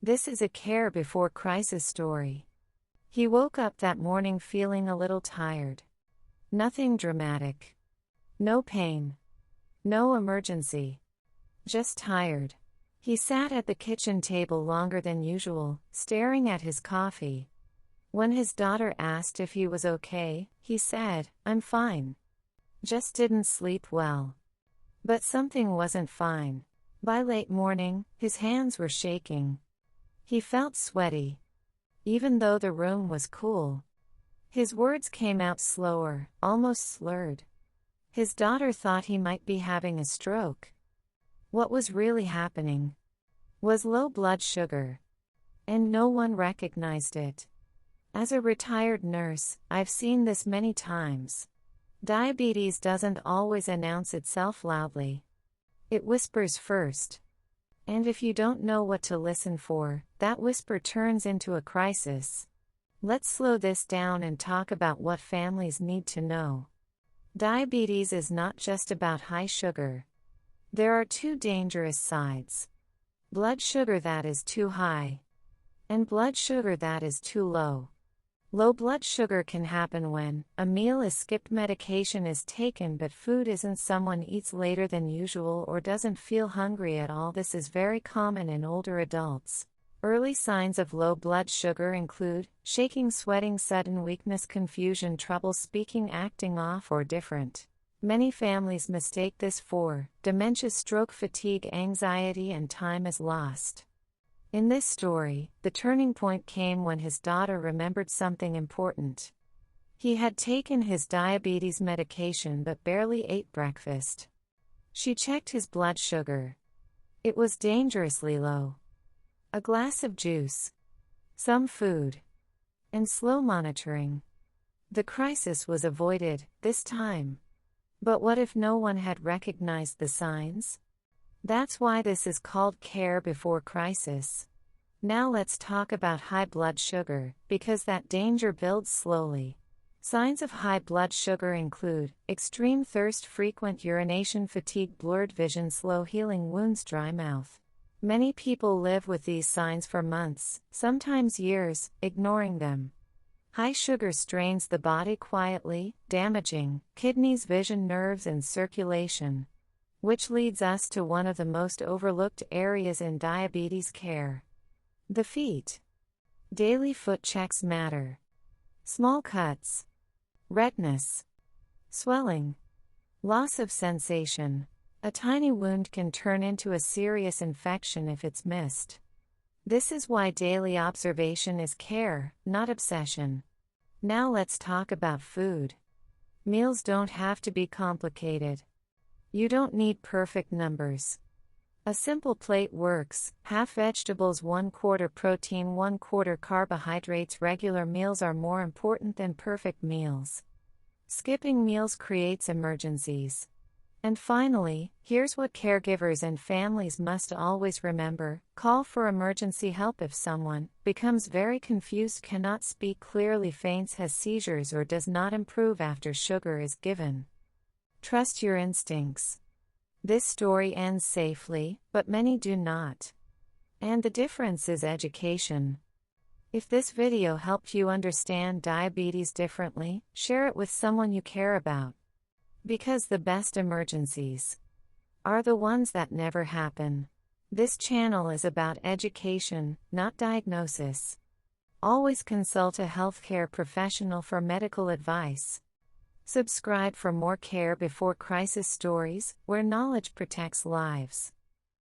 This is a care before crisis story. He woke up that morning feeling a little tired. Nothing dramatic. No pain. No emergency. Just tired. He sat at the kitchen table longer than usual, staring at his coffee. When his daughter asked if he was okay, he said, "I'm fine. Just didn't sleep well." But something wasn't fine. By late morning, his hands were shaking. He felt sweaty, even though the room was cool. His words came out slower, almost slurred. His daughter thought he might be having a stroke. What was really happening was low blood sugar, and no one recognized it. As a retired nurse, I've seen this many times. Diabetes doesn't always announce itself loudly. It whispers first. And if you don't know what to listen for, that whisper turns into a crisis. Let's slow this down and talk about what families need to know. Diabetes is not just about high sugar. There are two dangerous sides: blood sugar that is too high, and blood sugar that is too low. Low blood sugar can happen when a meal is skipped, medication is taken, but food isn't, someone eats later than usual or doesn't feel hungry at all. This is very common in older adults. Early signs of low blood sugar include shaking, sweating, sudden weakness, confusion, trouble speaking, acting off or different. Many families mistake this for dementia, stroke, fatigue, anxiety, and time is lost. In this story, the turning point came when his daughter remembered something important. He had taken his diabetes medication but barely ate breakfast. She checked his blood sugar. It was dangerously low. A glass of juice, some food, and slow monitoring. The crisis was avoided, this time. But what if no one had recognized the signs? That's why this is called care before crisis. Now let's talk about high blood sugar, because that danger builds slowly. Signs of high blood sugar include extreme thirst, frequent urination, fatigue, blurred vision, slow healing wounds, dry mouth. Many people live with these signs for months, sometimes years, ignoring them. High sugar strains the body quietly, damaging kidneys, vision, nerves, and circulation. Which leads us to one of the most overlooked areas in diabetes care: the feet. Daily foot checks matter. Small cuts, redness, swelling, loss of sensation. A tiny wound can turn into a serious infection if it's missed. This is why daily observation is care, not obsession. Now let's talk about food. Meals don't have to be complicated. You don't need perfect numbers. A simple plate works: half vegetables, 1/4 protein, 1/4 carbohydrates. Regular meals are more important than perfect meals. Skipping meals creates emergencies. And finally, here's what caregivers and families must always remember: call for emergency help if someone becomes very confused, cannot speak clearly, faints, has seizures, or does not improve after sugar is given. Trust your instincts. This story ends safely, but many do not. And the difference is education. If this video helped you understand diabetes differently, share it with someone you care about. Because the best emergencies are the ones that never happen. This channel is about education, not diagnosis. Always consult a healthcare professional for medical advice. Subscribe for more care before crisis stories, where knowledge protects lives.